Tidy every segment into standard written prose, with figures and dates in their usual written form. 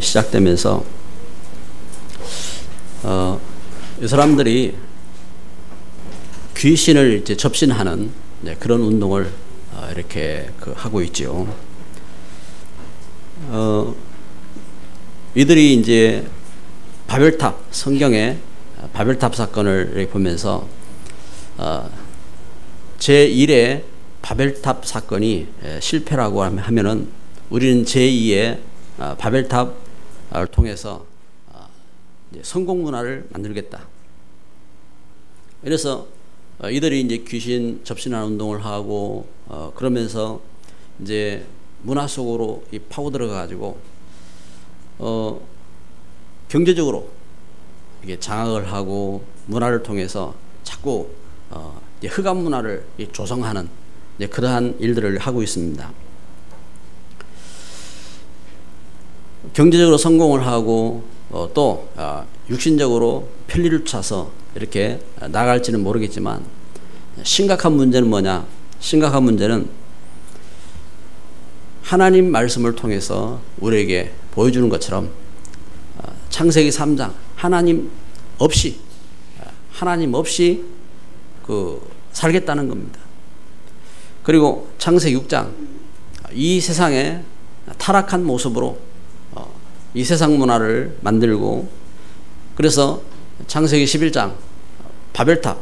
시작되면서 이 사람들이 귀신을 이제 접신하는 그런 운동을 이렇게 하고 있죠. 이들이 이제 바벨탑, 성경의 바벨탑 사건을 보면서 제1의 바벨탑 사건이 실패라고 하면은 우리는 제2의 바벨탑을 통해서 성공 문화를 만들겠다. 그래서 이들이 이제 귀신 접신하는 운동을 하고 그러면서 이제 문화 속으로 파고 들어가 가지고 경제적으로 이게 장악을 하고 문화를 통해서 자꾸 흑암 문화를 조성하는 그러한 일들을 하고 있습니다. 경제적으로 성공을 하고 또 육신적으로 편리를 찾아서 이렇게 나갈지는 모르겠지만 심각한 문제는 뭐냐? 심각한 문제는 하나님 말씀을 통해서 우리에게 보여주는 것처럼 창세기 3장 하나님 없이 살겠다는 겁니다. 그리고 창세기 6장 이 세상의 타락한 모습으로 이 세상 문화를 만들고, 그래서 창세기 11장 바벨탑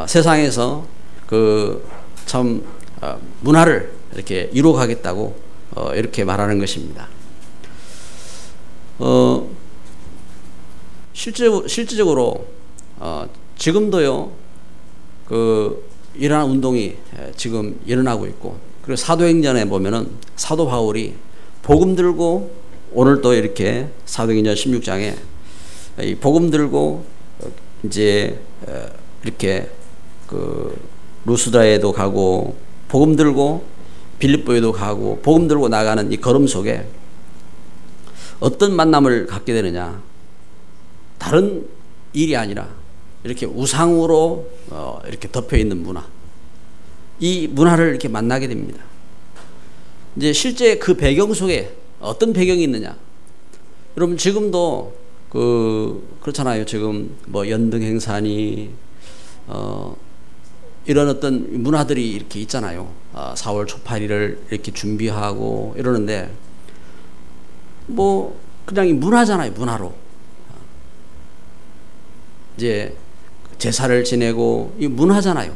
세상에서 참 문화를 이렇게 이루어가겠다고 이렇게 말하는 것입니다. 실질적으로 지금도요 이러한 운동이 지금 일어나고 있고, 그리고 사도행전에 보면은 사도 바울이 복음 들고, 오늘 또 이렇게 사도행전 16장에 이 복음 들고 이제 이렇게 루스드라에도 가고 복음 들고 빌립보에도 가고 복음 들고 나가는 이 걸음 속에 어떤 만남을 갖게 되느냐? 다른 일이 아니라 이렇게 우상으로 이렇게 덮여 있는 문화, 이 문화를 이렇게 만나게 됩니다. 이제 실제 그 배경 속에 어떤 배경이 있느냐? 여러분 지금도 그렇잖아요. 지금 뭐 연등 행사니 이런 어떤 문화들이 이렇게 있잖아요. 4월 초파리를 이렇게 준비하고 이러는데 뭐 그냥 이 문화잖아요. 문화로 이제 제사를 지내고 이 문화잖아요.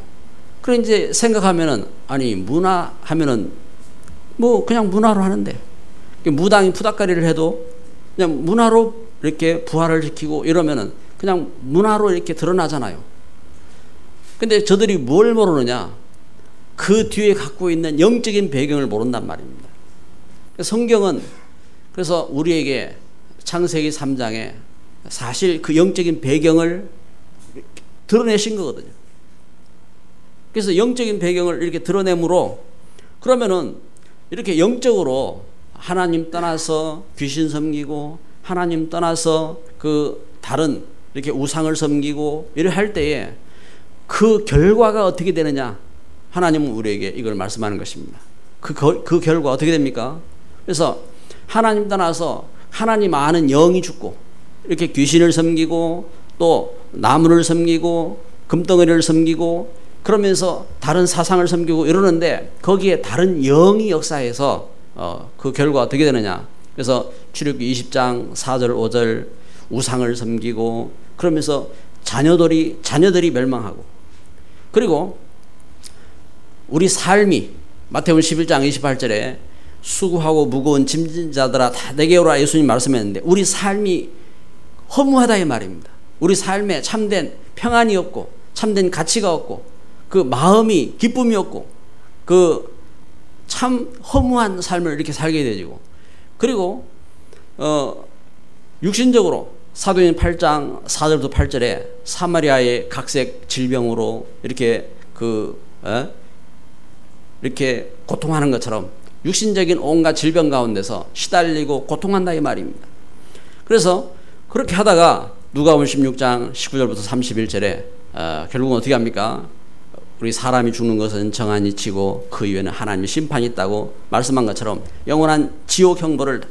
그래 이제 생각하면은 아니 문화 하면은 뭐 그냥 문화로 하는데 무당이 푸닥거리를 해도 그냥 문화로 이렇게 부활을 시키고 이러면은 그냥 문화로 이렇게 드러나잖아요. 근데 저들이 뭘 모르느냐? 그 뒤에 갖고 있는 영적인 배경을 모른단 말입니다. 성경은 그래서 우리에게 창세기 3장에 사실 그 영적인 배경을 드러내신 거거든요. 그래서 영적인 배경을 이렇게 드러내므로 그러면은 이렇게 영적으로 하나님 떠나서 귀신 섬기고 하나님 떠나서 다른 이렇게 우상을 섬기고 이래 할 때에 그 결과가 어떻게 되느냐? 하나님은 우리에게 이걸 말씀하는 것입니다. 그 결과 어떻게 됩니까? 그래서 하나님 떠나서 하나님 아는 영이 죽고 이렇게 귀신을 섬기고 또 나무를 섬기고 금덩어리를 섬기고 그러면서 다른 사상을 섬기고 이러는데 거기에 다른 영이 역사해서 그 결과 어떻게 되느냐? 그래서 출애굽기 20장 4절 5절 우상을 섬기고 그러면서 자녀들이 멸망하고, 그리고 우리 삶이 마태복음 11장 28절에 수고하고 무거운 짐진 자들아 다 내게 오라 예수님 말씀했는데 우리 삶이 허무하다 이 말입니다. 우리 삶에 참된 평안이 없고 참된 가치가 없고 그 마음이 기쁨이 없고 참 허무한 삶을 이렇게 살게 되고, 그리고 육신적으로 사도행전 8장 4절부터 8절에 사마리아의 각색 질병으로 이렇게 이렇게 고통하는 것처럼 육신적인 온갖 질병 가운데서 시달리고 고통한다 이 말입니다. 그래서 그렇게 하다가 누가복음 16장 19절부터 31절에 결국은 어떻게 합니까? 우리 사람이 죽는 것은 정한 이치고 그 이후에는 하나님의 심판이 있다고 말씀한 것처럼 영원한 지옥 형벌을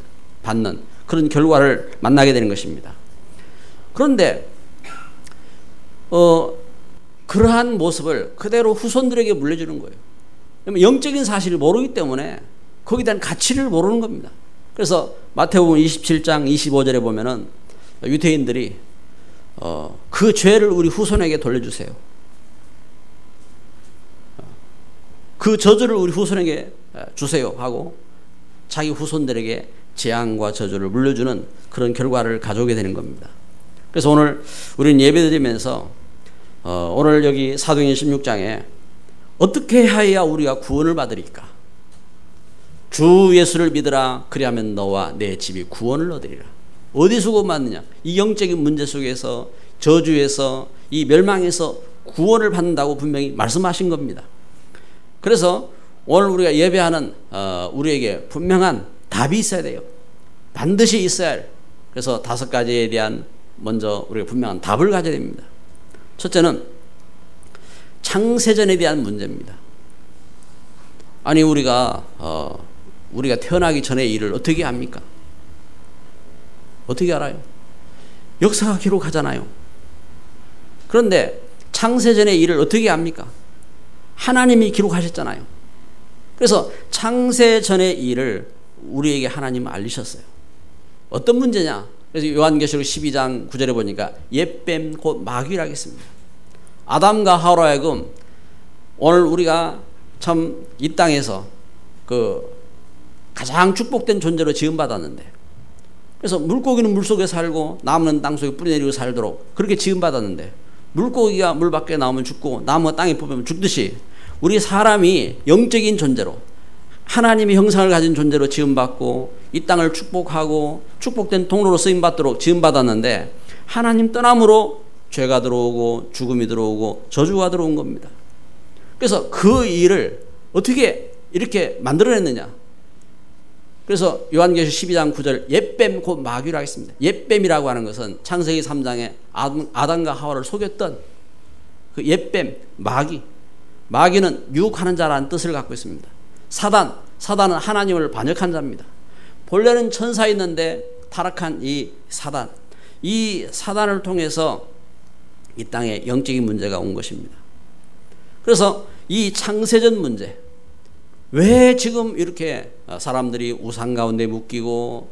받는 그런 결과를 만나게 되는 것입니다. 그런데 그러한 모습을 그대로 후손들에게 물려주는 거예요. 영적인 사실을 모르기 때문에 거기에 대한 가치를 모르는 겁니다. 그래서 마태복음 27장 25절에 보면은 유대인들이 그 죄를 우리 후손에게 돌려주세요. 그 저주를 우리 후손에게 주세요 하고 자기 후손들에게 재앙과 저주를 물려주는 그런 결과를 가져오게 되는 겁니다. 그래서 오늘 우리는 예배드리면서 오늘 여기 사도행전 16장에 어떻게 하여야 우리가 구원을 받으리까? 주 예수를 믿으라. 그리하면 너와 내 집이 구원을 얻으리라. 어디서 구원받느냐? 이 영적인 문제 속에서, 저주에서, 이 멸망에서 구원을 받는다고 분명히 말씀하신 겁니다. 그래서 오늘 우리가 예배하는 우리에게 분명한 답이 있어야 돼요. 반드시 있어야 할. 그래서 5가지에 대한 먼저 우리가 분명한 답을 가져야 됩니다. 첫째는 창세전에 대한 문제입니다. 아니 우리가 태어나기 전의 일을 어떻게 합니까? 어떻게 알아요? 역사가 기록하잖아요. 그런데 창세전의 일을 어떻게 합니까? 하나님이 기록하셨잖아요. 그래서 창세전의 일을 우리에게 하나님은 알리셨어요. 어떤 문제냐? 그래서 요한계시록 12장 9절에 보니까 옛뱀 곧 마귀라 하겠습니다. 아담과 하와로 하여금 오늘 우리가 참 이 땅에서 그 가장 축복된 존재로 지음받았는데, 그래서 물고기는 물속에 살고 나무는 땅속에 뿌리내리고 살도록 그렇게 지음받았는데, 물고기가 물 밖에 나오면 죽고 나무가 땅에 뽑히면 죽듯이 우리 사람이 영적인 존재로 하나님의 형상을 가진 존재로 지음받고 이 땅을 축복하고 축복된 통로로 쓰임받도록 지음받았는데, 하나님 떠남으로 죄가 들어오고 죽음이 들어오고 저주가 들어온 겁니다. 그래서 그 일을 어떻게 이렇게 만들어냈느냐? 그래서 요한계시록 12장 9절 옛뱀 곧 마귀라 하겠습니다. 옛뱀이라고 하는 것은 창세기 3장에 아담과 하와를 속였던 그 옛뱀 마귀. 마귀는 유혹하는 자라는 뜻을 갖고 있습니다. 사단은 하나님을 반역한 자입니다. 본래는 천사였는데 타락한 이 사단을 통해서 이 땅에 영적인 문제가 온 것입니다. 그래서 이 창세전 문제, 왜 지금 이렇게 사람들이 우상 가운데 묶이고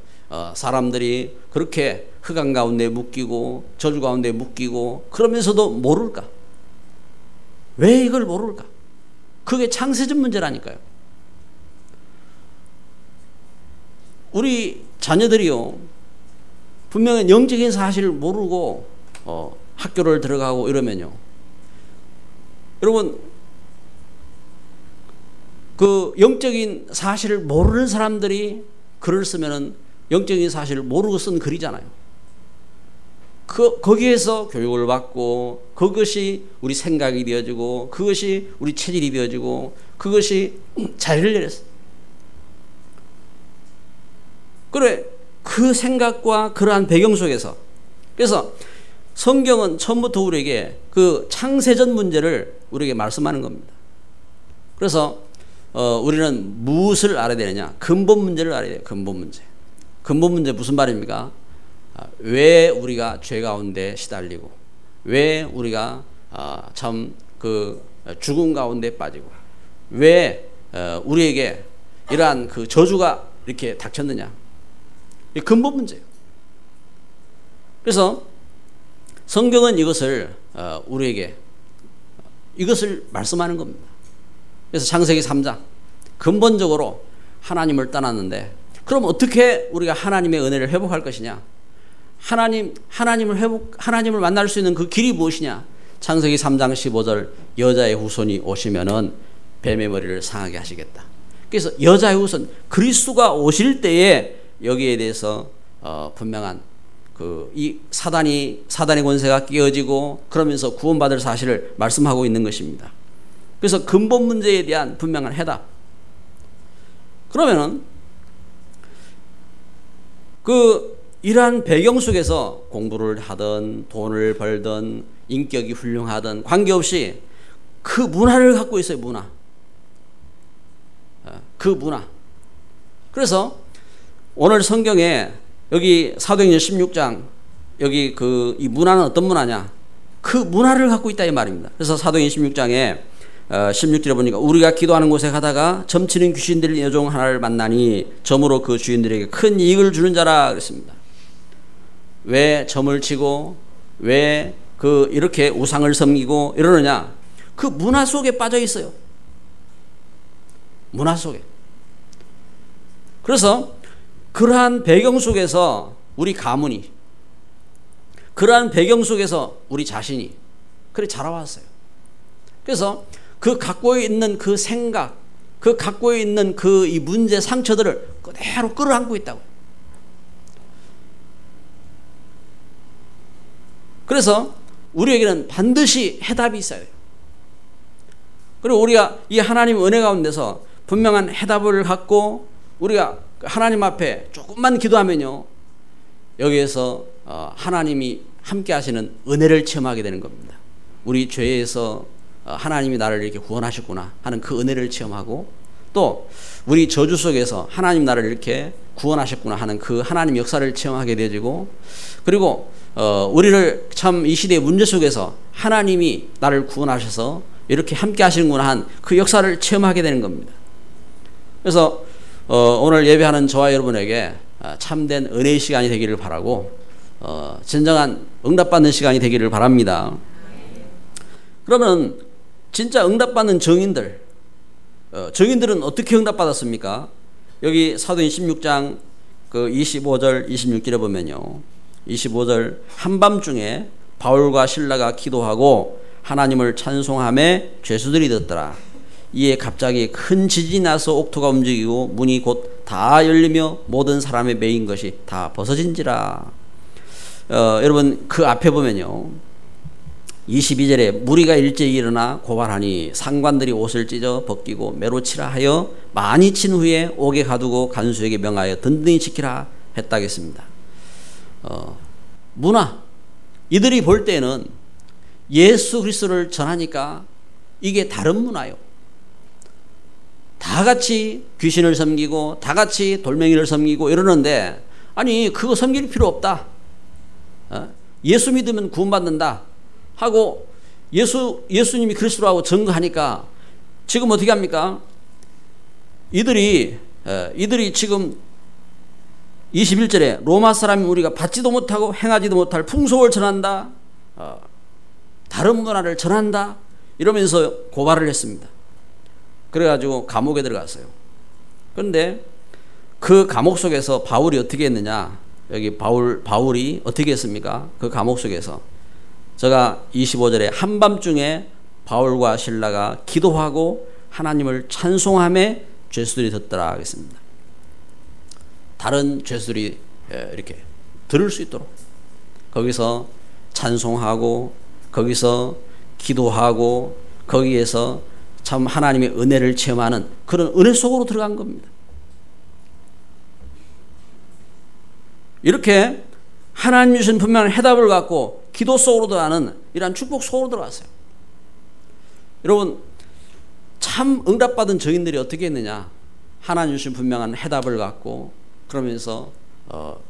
사람들이 그렇게 흑암 가운데 묶이고 저주 가운데 묶이고 그러면서도 모를까? 왜 이걸 모를까? 그게 창세전 문제라니까요. 우리 자녀들이요, 분명히 영적인 사실을 모르고 학교를 들어가고 이러면요, 여러분 그 영적인 사실을 모르는 사람들이 글을 쓰면은 영적인 사실을 모르고 쓴 글이잖아요. 거기에서 교육을 받고 그것이 우리 생각이 되어지고 그것이 우리 체질이 되어지고 그것이 자리를 내렸어. 그래, 그 생각과 그러한 배경 속에서, 그래서 성경은 처음부터 우리에게 그 창세전 문제를 우리에게 말씀하는 겁니다. 그래서 우리는 무엇을 알아야 되느냐? 근본 문제를 알아야 돼요. 근본 문제. 근본 문제 무슨 말입니까? 왜 우리가 죄 가운데 시달리고, 왜 우리가 참 그 죽음 가운데 빠지고, 왜 우리에게 이러한 그 저주가 이렇게 닥쳤느냐? 이 근본 문제예요. 그래서 성경은 이것을 우리에게 이것을 말씀하는 겁니다. 그래서 창세기 3장 근본적으로 하나님을 떠났는데, 그럼 어떻게 우리가 하나님의 은혜를 회복할 것이냐? 하나님을 만날 수 있는 그 길이 무엇이냐? 창세기 3장 15절 여자의 후손이 오시면은 뱀의 머리를 상하게 하시겠다. 그래서 여자의 후손 그리스도가 오실 때에 여기에 대해서 분명한 이 사단의 권세가 깨어지고 그러면서 구원받을 사실을 말씀하고 있는 것입니다. 그래서 근본 문제에 대한 분명한 해답. 그러면은 이러한 배경 속에서 공부를 하든 돈을 벌든 인격이 훌륭하든 관계없이 그 문화를 갖고 있어요. 문화. 그 문화. 그래서 오늘 성경에 여기 사도행전 16장 여기 이 문화는 어떤 문화냐? 그 문화를 갖고 있다 이 말입니다. 그래서 사도행전 16장에 16절에 보니까 우리가 기도하는 곳에 가다가 점치는 귀신들 여종 하나를 만나니 점으로 그 주인들에게 큰 이익을 주는 자라 그랬습니다. 왜 점을 치고 왜 이렇게 우상을 섬기고 이러느냐? 그 문화 속에 빠져 있어요. 문화 속에. 그래서 그러한 배경 속에서 우리 가문이, 그러한 배경 속에서 우리 자신이 그래 자라왔어요. 그래서 그 갖고 있는 그 생각, 그 갖고 있는 이 문제 상처들을 그대로 끌어안고 있다고. 그래서 우리에게는 반드시 해답이 있어야 돼요. 그리고 우리가 이 하나님의 은혜 가운데서 분명한 해답을 갖고 우리가 하나님 앞에 조금만 기도하면요, 여기에서 하나님이 함께 하시는 은혜를 체험하게 되는 겁니다. 우리 죄에서 하나님이 나를 이렇게 구원하셨구나 하는 그 은혜를 체험하고, 또 우리 저주 속에서 하나님 나를 이렇게 구원하셨구나 하는 그 하나님 역사를 체험하게 되어지고, 그리고 우리를 참 이 시대의 문제 속에서 하나님이 나를 구원하셔서 이렇게 함께 하시는구나 한 그 역사를 체험하게 되는 겁니다. 그래서 오늘 예배하는 저와 여러분에게 참된 은혜의 시간이 되기를 바라고, 진정한 응답받는 시간이 되기를 바랍니다. 그러면 진짜 응답받는 정인들은 어떻게 응답받았습니까? 여기 사도행전 16장 25절 26절에 보면요, 25절 한밤중에 바울과 실라가 기도하고 하나님을 찬송하며 죄수들이 듣더라. 이에 갑자기 큰 지진이 나서 옥토가 움직이고 문이 곧 다 열리며 모든 사람의 매인 것이 다 벗어진지라. 여러분 그 앞에 보면요, 22절에 무리가 일제히 일어나 고발하니 상관들이 옷을 찢어 벗기고 매로 치라 하여 많이 친 후에 옥에 가두고 간수에게 명하여 든든히 지키라 했다겠습니다. 문화, 이들이 볼 때는 예수 그리스도를 전하니까 이게 다른 문화요. 다 같이 귀신을 섬기고 다 같이 돌멩이를 섬기고 이러는데, 아니 그거 섬길 필요 없다. 예수 믿으면 구원받는다 하고 예수님이 그리스도라고 증거하니까 지금 어떻게 합니까? 이들이 지금 21절에 로마 사람이 우리가 받지도 못하고 행하지도 못할 풍속을 전한다, 다른 문화를 전한다 이러면서 고발을 했습니다. 그래가지고 감옥에 들어갔어요. 그런데 그 감옥 속에서 바울이 어떻게 했느냐, 여기 바울이 어떻게 했습니까? 그 감옥 속에서 제가 25절에 한밤중에 바울과 실라가 기도하고 하나님을 찬송하며 죄수들이 듣더라 하겠습니다. 다른 죄수들이 이렇게 들을 수 있도록 거기서 찬송하고 거기서 기도하고 거기에서 참 하나님의 은혜를 체험하는 그런 은혜 속으로 들어간 겁니다. 이렇게 하나님 주신 분명한 해답을 갖고 기도 속으로 들어가는 이러한 축복 속으로 들어갔어요. 여러분 참 응답받은 증인들이 어떻게 했느냐, 하나님 주신 분명한 해답을 갖고 그러면서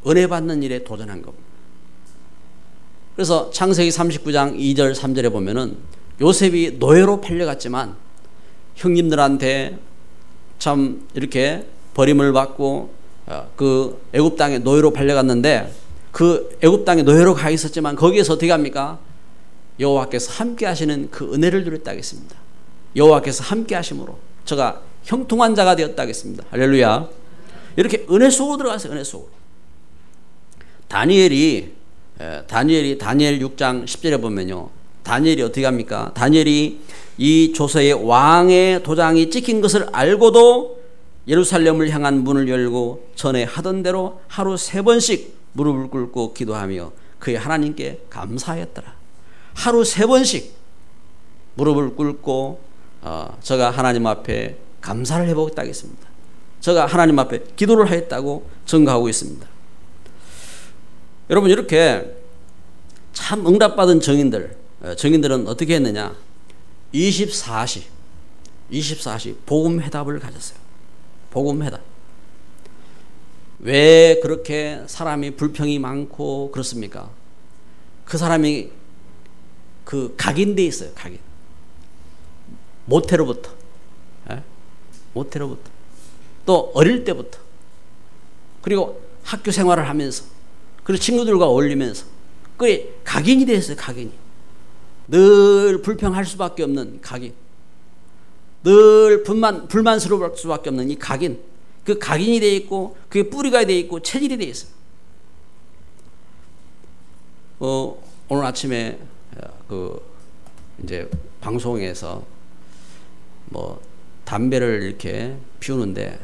은혜 받는 일에 도전한 겁니다. 그래서 창세기 39장 2절 3절에 보면은 요셉이 노예로 팔려갔지만 형님들한테 참 이렇게 버림을 받고 그 애굽 땅에 노예로 팔려갔는데, 그 애굽 땅에 노예로 가 있었지만 거기에서 어떻게 합니까? 여호와께서 함께 하시는 그 은혜를 누렸다 하겠습니다. 여호와께서 함께 하심으로 저가 형통한 자가 되었다 하겠습니다. 할렐루야. 이렇게 은혜 속으로 들어갔어요. 은혜 속으로. 다니엘 6장 10절에 보면요, 다니엘이 어떻게 합니까? 다니엘이 이 조서의 왕의 도장이 찍힌 것을 알고도 예루살렘을 향한 문을 열고 전에 하던 대로 하루 3번씩 무릎을 꿇고 기도하며 그의 하나님께 감사하였더라. 하루 3번씩 무릎을 꿇고 저가 하나님 앞에 감사를 해보겠다 하겠습니다. 저가 하나님 앞에 기도를 하였다고 증거하고 있습니다. 여러분 이렇게 참 응답받은 정인들은 어떻게 했느냐, 24시 복음 회답을 가졌어요. 복음 회답. 왜 그렇게 사람이 불평이 많고 그렇습니까? 그 사람이 그 각인돼 있어요. 각인. 모태로부터. 모태로부터. 또 어릴 때부터. 그리고 학교 생활을 하면서. 그리고 친구들과 어울리면서. 그게 각인이 되어 있어요. 각인이. 늘 불평할 수밖에 없는 각인. 늘 불만스러울 수밖에 없는 이 각인. 그 각인이 되어 있고 그게 뿌리가 되어 있고 체질이 되어 있어요. 오늘 아침에 이제 방송에서 담배를 이렇게 피우는데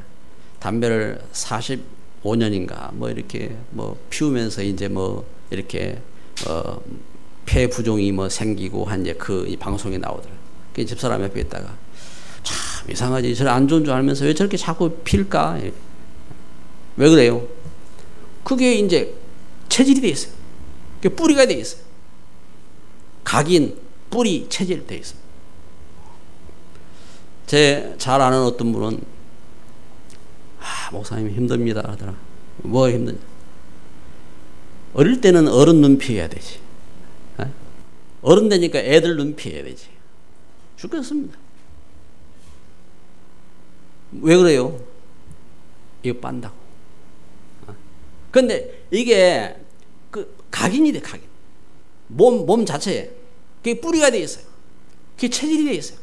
담배를 45년인가 이렇게 피우면서 이제 이렇게 폐 부종이 생기고 한 이제 이 방송에 나오더라고요. 그 집사람 옆에 있다가 참 이상하지. 저를 안 좋은 줄 알면서 왜 저렇게 자꾸 필까? 왜 그래요? 그게 이제 체질이 돼 있어요. 그게 뿌리가 돼 있어요. 각인, 뿌리, 체질 돼 있어요. 제 잘 아는 어떤 분은 목사님 힘듭니다 하더라. 뭐 힘드냐? 어릴 때는 어른 눈 피해야 되지. 어른 되니까 애들 눈 피해야 되지. 죽겠습니다. 왜 그래요? 이거 빤다고. 근데 이게 그 각인이 돼, 각인. 몸 자체에. 그게 뿌리가 돼 있어요. 그게 체질이 돼 있어요.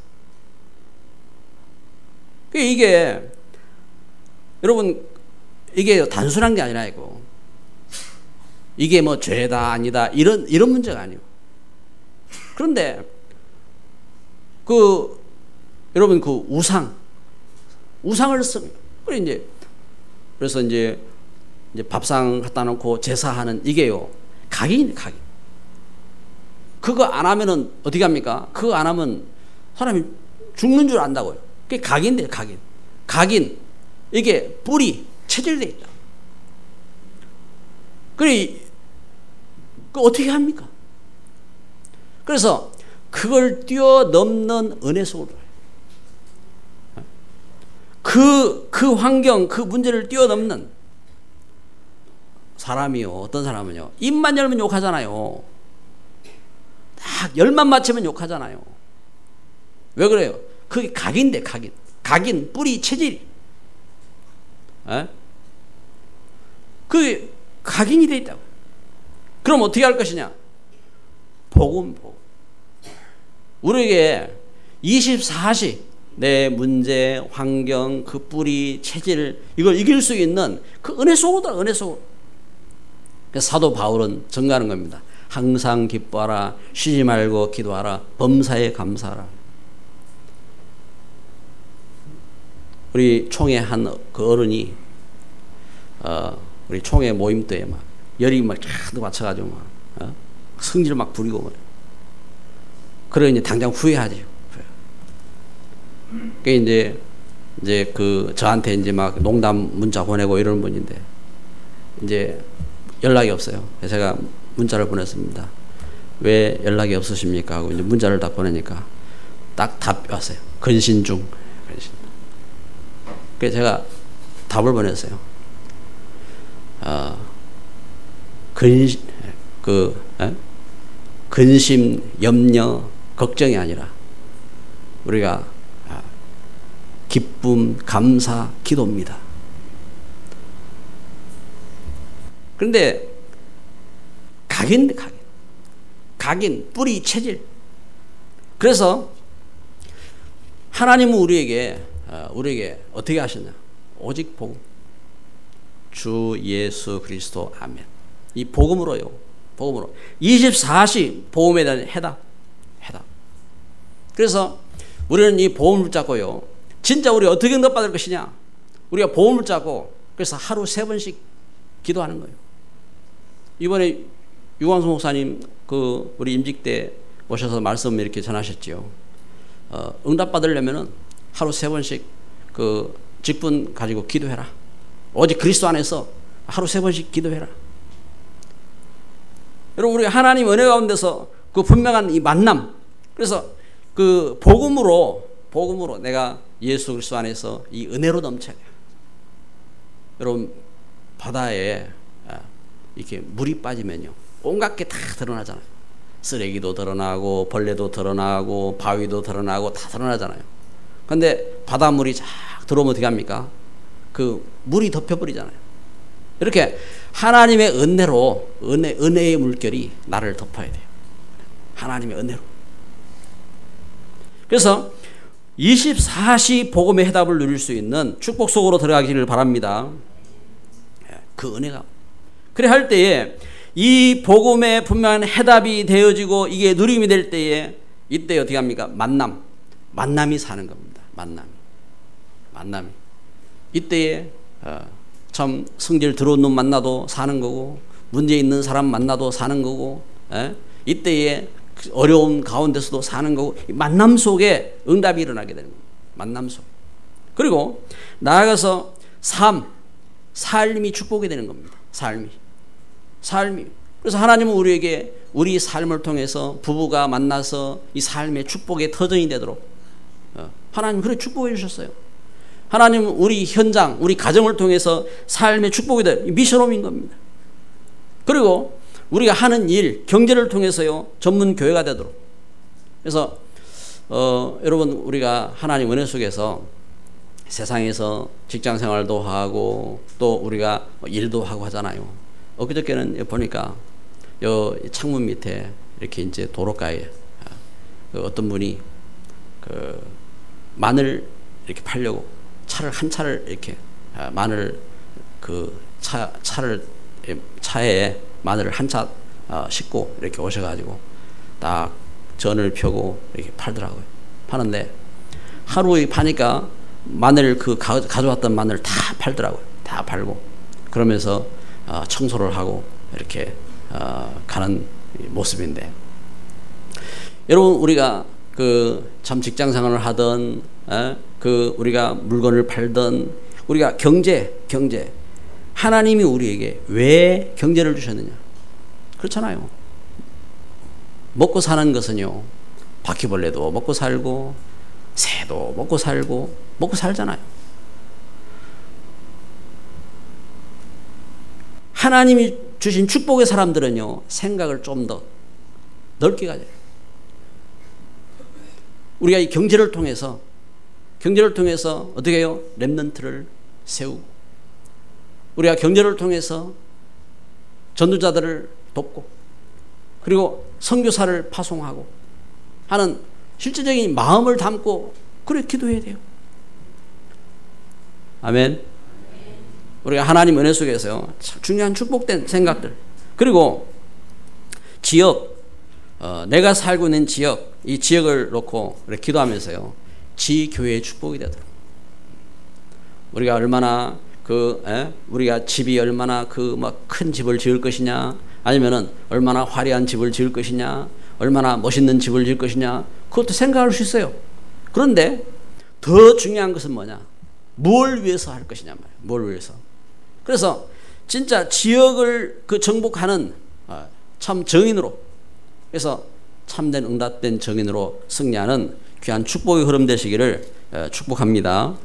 이게, 여러분, 이게 단순한 게 아니라 이게 죄다, 아니다, 이런 문제가 아니에요. 그런데, 여러분, 우상을 씁니다. 그래서 이제 밥상 갖다 놓고 제사하는 이게요, 각인이에요, 각인. 그거 안 하면은 어떻게 합니까? 그거 안 하면 사람이 죽는 줄 안다고요. 그게 각인돼요, 각인. 각인. 이게 뿌리, 체질되어 있다. 그 어떻게 합니까? 그래서 그걸 뛰어넘는 은혜 속으로 그 환경, 그 문제를 뛰어넘는 사람이요. 어떤 사람은요. 입만 열면 욕하잖아요. 딱 열만 맞추면 욕하잖아요. 왜 그래요? 그게 각인돼, 각인. 각인, 뿌리, 체질. 그게 각인이 돼 있다고. 그럼 어떻게 할 것이냐? 복음. 우리에게 24시 내 문제, 환경, 그 뿌리, 체질, 이걸 이길 수 있는 그 은혜 속으로, 은혜 속으로. 사도 바울은 증가하는 겁니다. 항상 기뻐하라, 쉬지 말고 기도하라, 범사에 감사하라. 우리 총회 한 그 어른이 우리 총회 모임 때에 막 열이 막 쫙 맞춰가지고 막 성질 막 부리고 그래. 그래 이제 당장 후회하죠. 그 이제 저한테 이제 막 농담 문자 보내고 이러는 분인데 이제 연락이 없어요. 그래서 제가 문자를 보냈습니다. 왜 연락이 없으십니까? 하고 이제 문자를 딱 보내니까 딱 답 왔어요. 근신 중. 그래서 제가 답을 보냈어요. 근심, 염려, 걱정이 아니라 우리가 기쁨, 감사, 기도입니다. 그런데 각인, 뿌리, 체질. 그래서 하나님은 우리에게 어떻게 하셨냐? 오직 복음. 주 예수 그리스도 아멘. 이 복음으로 24시 복음에 대한 해답. 그래서 우리는 이 복음을 붙잡고요. 진짜 우리 어떻게 응답받을 것이냐? 우리가 복음을 붙잡고 그래서 하루 3번씩 기도하는 거예요. 이번에 유광수 목사님 우리 임직 때 오셔서 말씀 이렇게 전하셨죠. 응답받으려면은 하루 3번씩 직분 가지고 기도해라. 오직 그리스도 안에서 하루 3번씩 기도해라. 여러분, 우리 하나님 은혜 가운데서 그 분명한 이 만남. 그래서 그 복음으로 내가 예수 그리스도 안에서 이 은혜로 넘쳐야 돼요. 여러분, 바다에 이렇게 물이 빠지면요, 온갖 게 다 드러나잖아요. 쓰레기도 드러나고 벌레도 드러나고 바위도 드러나고 다 드러나잖아요. 근데 바닷물이 쫙 들어오면 어떻게 합니까? 그 물이 덮여버리잖아요. 이렇게 하나님의 은혜로, 은혜의 물결이 나를 덮어야 돼요. 하나님의 은혜로. 그래서 24시 복음의 해답을 누릴 수 있는 축복 속으로 들어가기를 바랍니다. 그 은혜가. 그래 할 때에 이 복음의 분명한 해답이 되어지고 이게 누림이 될 때에 이때 어떻게 합니까? 만남이 사는 겁니다. 만남이. 이때에 참 성질 들어온 놈 만나도 사는 거고, 문제 있는 사람 만나도 사는 거고, 이때에 어려운 가운데서도 사는 거고, 만남 속에 응답이 일어나게 되는 겁니다. 만남 속. 그리고 나아가서 삶이 축복이 되는 겁니다. 삶이. 그래서 하나님은 우리에게 우리 삶을 통해서 부부가 만나서 이 삶의 축복의 터전이 되도록 하나님 그렇게 축복해 주셨어요. 하나님은 우리 현장, 우리 가정을 통해서 삶의 축복이 될 미션홈인 겁니다. 그리고 우리가 하는 일, 경제를 통해서요, 전문 교회가 되도록. 그래서 여러분, 우리가 하나님 은혜 속에서 세상에서 직장 생활도 하고 또 우리가 일도 하고 하잖아요. 엊그저께는 보니까 요 창문 밑에 이렇게 이제 도로가에 어떤 분이 그 마늘 이렇게 팔려고 한 차를 이렇게 마늘 그 차에 마늘을 한 차 싣고 이렇게 오셔가지고 딱 전을 펴고 이렇게 팔더라고요. 파는데 하루에 파니까 마늘 가져왔던 마늘 다 팔더라고요. 다 팔고 그러면서 청소를 하고 이렇게 가는 모습인데, 여러분 우리가 참 직장 생활을 하던 우리가 물건을 팔던 우리가 경제 하나님이 우리에게 왜 경제를 주셨느냐? 그렇잖아요. 먹고 사는 것은요, 바퀴벌레도 먹고 살고 새도 먹고 살잖아요. 하나님이 주신 축복의 사람들은요, 생각을 좀 더 넓게 가져요. 우리가 이 경제를 통해서 어떻게 해요? 렘넌트를 세우고, 우리가 경제를 통해서 전도자들을 돕고, 그리고 선교사를 파송하고 하는 실제적인 마음을 담고 그렇게 기도해야 돼요. 아멘. 우리가 하나님 은혜 속에서요, 중요한 축복된 생각들, 그리고 지역, 내가 살고 있는 지역, 이 지역을 놓고 이렇게 기도하면서요, 지교회의 축복이 되도록. 우리가 얼마나 우리가 집이 얼마나 큰 집을 지을 것이냐, 아니면은 얼마나 화려한 집을 지을 것이냐, 얼마나 멋있는 집을 지을 것이냐, 그것도 생각할 수 있어요. 그런데 더 중요한 것은 뭐냐? 뭘 위해서 할 것이냐 말이에요. 뭘 위해서. 그래서 진짜 지역을 정복하는 참 정인으로, 그래서 참된 응답된 정인으로 승리하는 귀한 축복의 흐름 되시기를 축복합니다.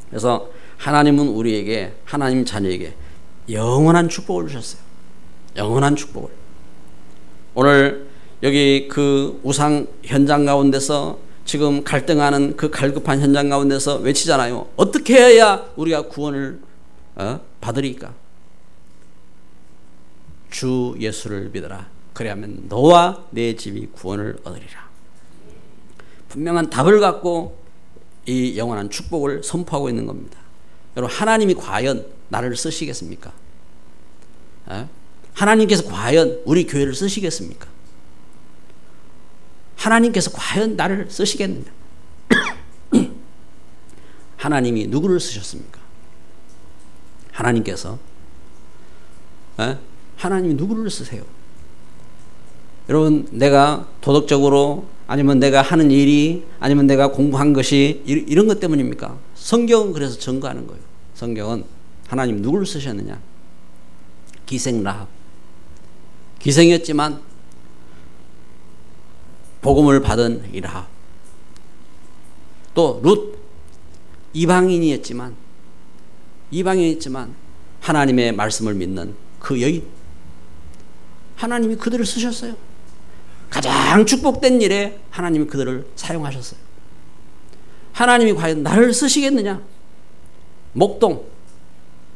그래서 하나님은 우리에게, 하나님 자녀에게 영원한 축복을 주셨어요. 영원한 축복을. 오늘 여기 그 우상 현장 가운데서 지금 갈등하는 그 갈급한 현장 가운데서 외치잖아요. 어떻게 해야 우리가 구원을 받으리까? 주 예수를 믿어라. 그래야면 너와 내 집이 구원을 얻으리라. 분명한 답을 갖고 이 영원한 축복을 선포하고 있는 겁니다. 여러분, 하나님이 과연 나를 쓰시겠습니까? 하나님께서 과연 우리 교회를 쓰시겠습니까? 하나님께서 과연 나를 쓰시겠느냐? 하나님이 누구를 쓰셨습니까? 하나님께서 하나님이 누구를 쓰세요? 여러분, 내가 도덕적으로, 아니면 내가 하는 일이, 아니면 내가 공부한 것이 이런 것 때문입니까? 성경은 그래서 증거하는 거예요. 성경은 하나님 누구를 쓰셨느냐? 기생 라합, 기생이었지만 복음을 받은 이 라합, 또 룻, 이방인이었지만 하나님의 말씀을 믿는 그 여인, 하나님이 그들을 쓰셨어요. 가장 축복된 일에 하나님이 그들을 사용하셨어요. 하나님이 과연 나를 쓰시겠느냐? 목동,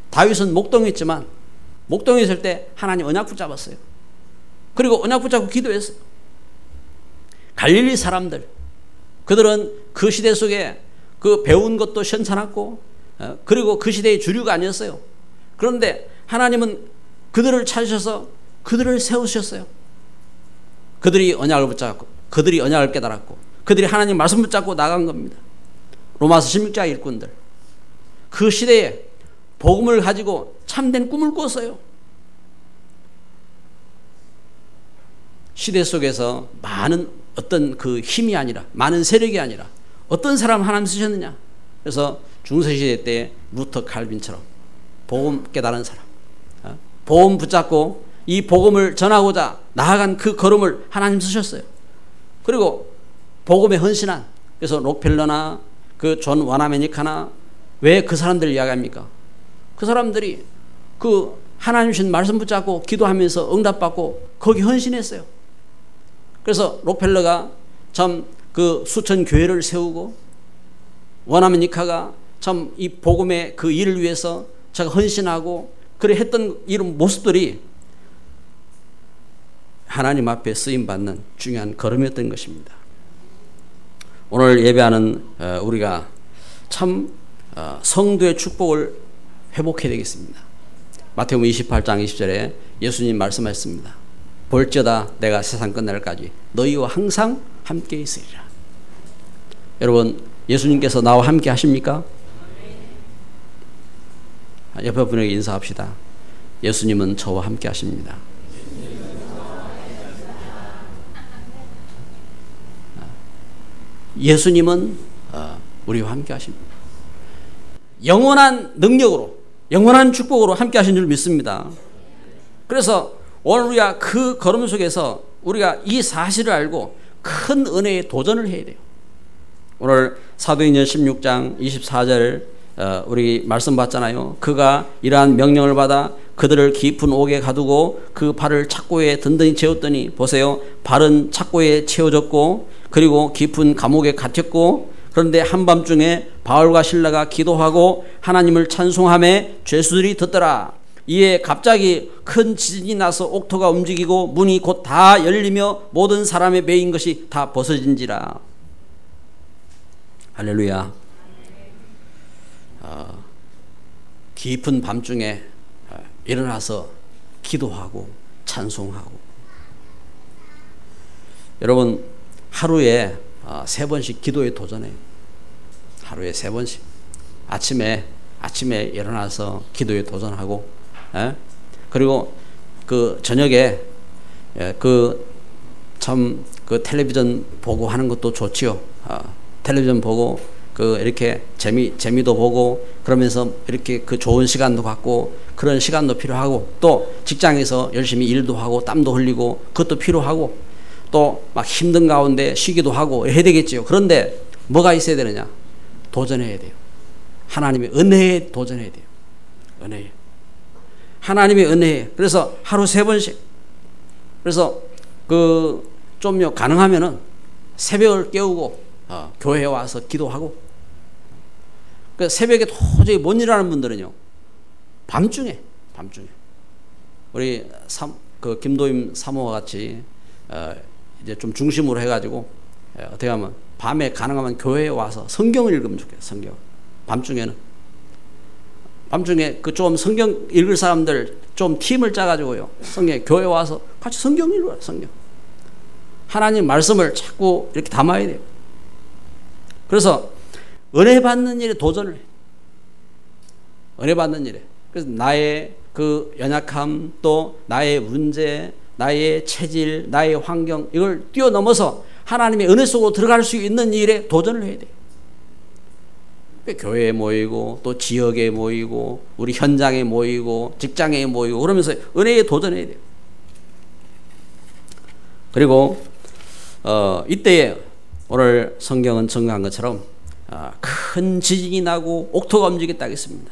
다윗은 목동했지만 목동에 있을 때 하나님 언약 붙잡았어요. 그리고 언약 붙잡고 기도했어요. 갈릴리 사람들, 그들은 그 시대 속에 그 배운 것도 현찮았고 그리고 그 시대의 주류가 아니었어요. 그런데 하나님은 그들을 찾으셔서 그들을 세우셨어요. 그들이 언약을 붙잡고, 그들이 언약을 깨달았고, 그들이 하나님 말씀 붙잡고 나간 겁니다. 로마서 16장 일꾼들, 그 시대에 복음을 가지고 참된 꿈을 꿨어요. 시대 속에서 많은 어떤 그 힘이 아니라, 많은 세력이 아니라 어떤 사람 하나님 쓰셨느냐? 그래서 중세시대 때 루터 칼빈처럼 복음 깨달은 사람, 복음 붙잡고 이 복음을 전하고자 나아간 그 걸음을 하나님 쓰셨어요. 그리고 복음에 헌신한, 그래서 록펠러나 그 존 와나메니카나, 왜 그 사람들을 이야기합니까? 그 사람들이 그 하나님 주신 말씀 붙잡고 기도하면서 응답받고 거기 헌신했어요. 그래서 록펠러가 참 그 수천 교회를 세우고, 와나메니카가 참 이 복음의 그 일을 위해서 제가 헌신하고 그래 했던 이런 모습들이 하나님 앞에 쓰임받는 중요한 걸음이었던 것입니다. 오늘 예배하는 우리가 참 성도의 축복을 회복해야 되겠습니다. 마태복음 28장 20절에 예수님 말씀하셨습니다. 볼지어다 내가 세상 끝날까지 너희와 항상 함께 있으리라. 여러분, 예수님께서 나와 함께 하십니까? 옆에 분에게 인사합시다. 예수님은 저와 함께 하십니다. 예수님은 우리와 함께 하십니다. 영원한 능력으로, 영원한 축복으로 함께 하신 줄 믿습니다. 그래서 오늘 우리가 그 걸음 속에서 우리가 이 사실을 알고 큰 은혜에 도전을 해야 돼요. 오늘 사도행전 16장 24절 우리 말씀 봤잖아요. 그가 이러한 명령을 받아 그들을 깊은 옥에 가두고 그 발을 착고에 든든히 채웠더니, 보세요, 발은 착고에 채워졌고 그리고 깊은 감옥에 갇혔고, 그런데 한밤중에 바울과 실라가 기도하고 하나님을 찬송하며 죄수들이 듣더라. 이에 갑자기 큰 지진이 나서 옥토가 움직이고 문이 곧 다 열리며 모든 사람의 매인 것이 다 벗어진지라. 할렐루야. 깊은 밤중에 일어나서 기도하고 찬송하고. 여러분, 하루에 3번씩 기도에 도전해요. 하루에 3번씩. 아침에 일어나서 기도에 도전하고, 그리고 그 저녁에 그 텔레비전 보고 하는 것도 좋지요. 텔레비전 보고 그 이렇게 재미도 보고 그러면서 이렇게 그 좋은 시간도 갖고 그런 시간도 필요하고, 또 직장에서 열심히 일도 하고 땀도 흘리고 그것도 필요하고, 또 막 힘든 가운데 쉬기도 하고 해야 되겠지요. 그런데 뭐가 있어야 되느냐? 도전해야 돼요. 하나님의 은혜에 도전해야 돼요. 은혜. 하나님의 은혜에. 그래서 하루 3번씩. 그래서 그 좀요 가능하면은 새벽을 깨우고 교회에 와서 기도하고. 그 새벽에 도저히 못 일어나는 분들은요, 밤중에 우리 그 김도임 사모와 같이 이제 좀 중심으로 해가지고 어떻게 하면 밤에 가능하면 교회에 와서 성경을 읽으면 좋겠어요. 성경. 밤중에 그 좀 성경 읽을 사람들 좀 팀을 짜가지고요, 교회 와서 같이 성경 읽어요. 성경. 하나님 말씀을 자꾸 이렇게 담아야 돼요. 그래서 은혜 받는 일에 도전을 해요. 은혜 받는 일에. 그래서 나의 그 연약함, 또 나의 문제, 나의 체질, 나의 환경, 이걸 뛰어넘어서 하나님의 은혜 속으로 들어갈 수 있는 일에 도전을 해야 돼요. 교회에 모이고 또 지역에 모이고 우리 현장에 모이고 직장에 모이고 그러면서 은혜에 도전해야 돼요. 그리고 이때에 오늘 성경은 증거한 것처럼 큰 지진이 나고 옥토가 움직였다 하겠습니다.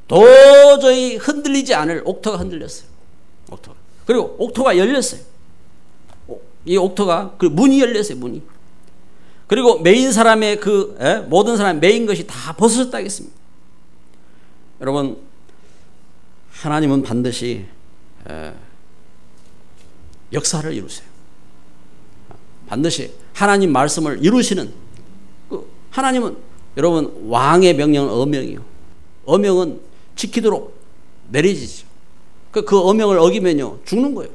도저히 흔들리지 않을 옥토가 흔들렸어요. 옥토가. 그리고 옥토가 열렸어요. 이 옥토가 그 문이 열렸어요. 문이. 그리고 메인 사람의 모든 사람의 메인 것이 다 벗어졌다 하겠습니다. 여러분, 하나님은 반드시 역사를 이루세요. 반드시 하나님 말씀을 이루시는, 하나님은 여러분, 왕의 명령은 어명이요. 어명은 지키도록 내려지죠. 그 어명을 어기면요 죽는 거예요.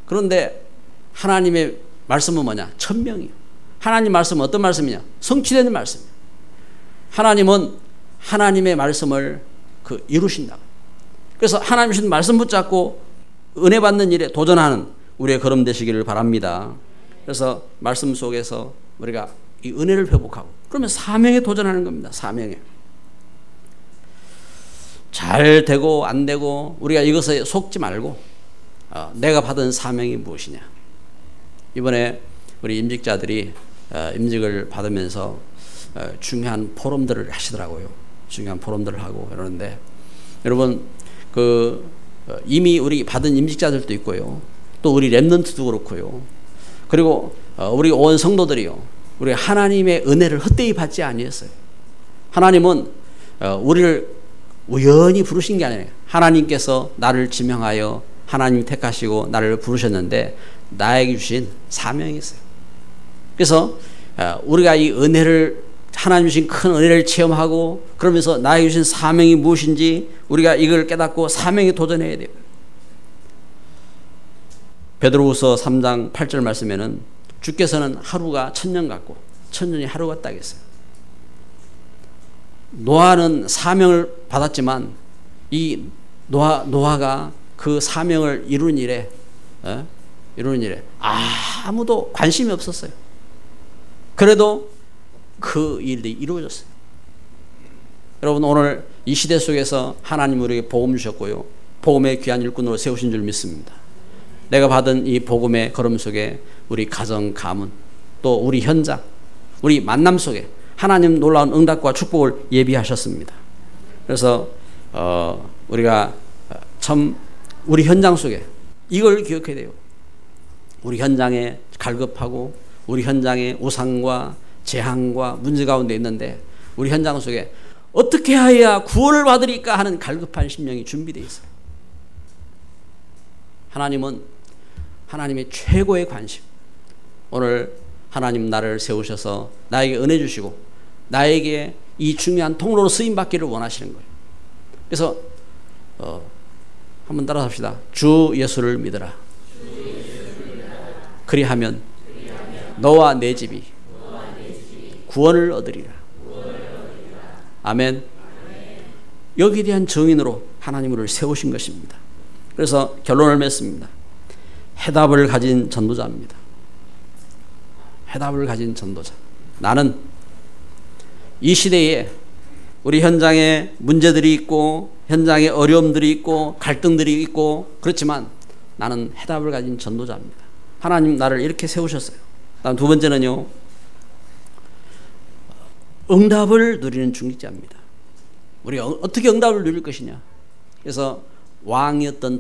그런데 하나님의 말씀은 뭐냐? 천명이요. 하나님 말씀은 어떤 말씀이냐? 성취되는 말씀이에요. 하나님은 하나님의 말씀을 이루신다. 그래서 하나님 주신 말씀 붙잡고 은혜 받는 일에 도전하는 우리의 걸음 되시기를 바랍니다. 그래서 말씀 속에서 우리가 이 은혜를 회복하고, 그러면 사명에 도전하는 겁니다. 사명에. 잘 되고 안 되고 우리가 이것에 속지 말고 내가 받은 사명이 무엇이냐. 이번에 우리 임직자들이 임직을 받으면서 중요한 포럼들을 하시더라고요. 중요한 포럼들을 하고 그러는데, 여러분, 이미 우리 받은 임직자들도 있고요, 또 우리 렘넌트도 그렇고요, 그리고 우리 온 성도들이요, 우리 하나님의 은혜를 헛되이 받지 아니했어요. 하나님은 우리를 우연히 부르신 게 아니에요. 하나님께서 나를 지명하여 하나님 택하시고 나를 부르셨는데 나에게 주신 사명이 있어요. 그래서 우리가 이 은혜를, 하나님 주신 큰 은혜를 체험하고 그러면서 나에게 주신 사명이 무엇인지 우리가 이걸 깨닫고 사명에 도전해야 돼요. 베드로후서 3장 8절 말씀에는 주께서는 하루가 천년 같고 천년이 하루 같다 했어요. 노아는 사명을 받았지만 이 노아가 그 사명을 이루는 일에 아무도 관심이 없었어요. 그래도 그 일이 이루어졌어요. 여러분, 오늘 이 시대 속에서 하나님 우리에게 복음 주셨고요, 복음의 귀한 일꾼으로 세우신 줄 믿습니다. 내가 받은 이 복음의 걸음 속에 우리 가정, 가문, 또 우리 현장, 우리 만남 속에 하나님 놀라운 응답과 축복을 예비하셨습니다. 그래서 우리가 참 우리 현장 속에 이걸 기억해야 돼요. 우리 현장에 갈급하고 우리 현장에 우상과 재앙과 문제 가운데 있는데 우리 현장 속에 어떻게 해야 구원을 받으리까 하는 갈급한 심령이 준비되어 있어요. 하나님은 하나님의 최고의 관심, 오늘 하나님 나를 세우셔서 나에게 은혜 주시고 나에게 이 중요한 통로로 쓰임받기를 원하시는 거예요. 그래서 한번 따라 합시다. 주 예수를 믿어라. 그리하면 너와 내 집이 구원을 얻으리라. 아멘. 여기에 대한 정인으로 하나님 우리를 세우신 것입니다. 그래서 결론을 맺습니다. 해답을 가진 전도자입니다. 해답을 가진 전도자. 나는 이 시대에 우리 현장에 문제들이 있고 현장에 어려움들이 있고 갈등들이 있고 그렇지만 나는 해답을 가진 전도자입니다. 하나님 나를 이렇게 세우셨어요. 다음 두 번째는요, 응답을 누리는 중직자입니다. 우리가 어떻게 응답을 누릴 것이냐. 그래서 왕이었던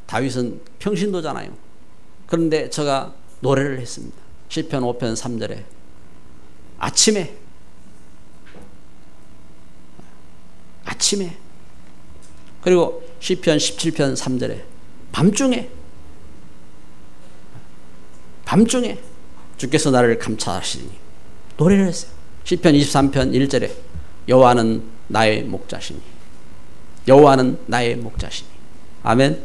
다윗은 평신도잖아요. 그런데 제가 노래를 했습니다. 시편 5편 3절에 아침에 그리고 시편 17편 3절에 밤중에 주께서 나를 감찰하시니 노래를 했어요. 시편 23편 1절에 여호와는 나의 목자시니 아멘.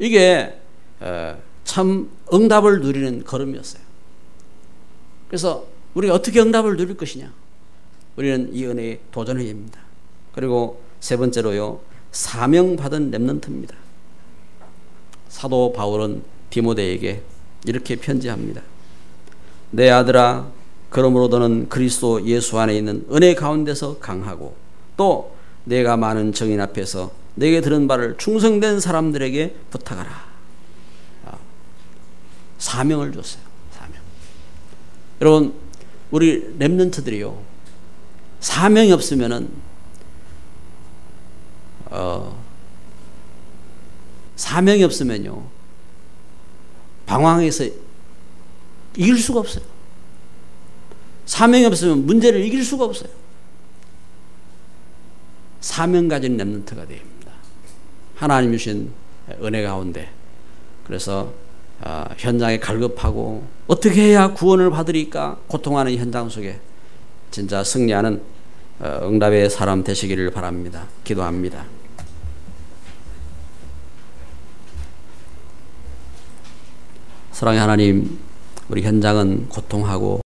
이게 참 응답을 누리는 걸음이었어요. 그래서 우리가 어떻게 응답을 누릴 것이냐, 우리는 이 은혜에 도전해야 됩니다. 그리고 세 번째로요, 사명받은 렘넌트입니다. 사도 바울은 디모데에게 이렇게 편지합니다. 내 아들아, 그러므로 너는 그리스도 예수 안에 있는 은혜 가운데서 강하고 또 내가 많은 정인 앞에서 내게 들은 바를 충성된 사람들에게 부탁하라. 사명을 줬어요. 사명. 여러분, 우리 렘넌트들이요, 사명이 없으면은 사명이 없으면요, 방황해서 이길 수가 없어요. 사명이 없으면 문제를 이길 수가 없어요. 사명 가진 렘넌트가 됩니다. 하나님 주신 은혜 가운데. 그래서 현장에 갈급하고 어떻게 해야 구원을 받으리까 고통하는 현장 속에 진짜 승리하는 응답의 사람 되시기를 바랍니다. 기도합니다. 사랑의 하나님, 우리 현장은 고통하고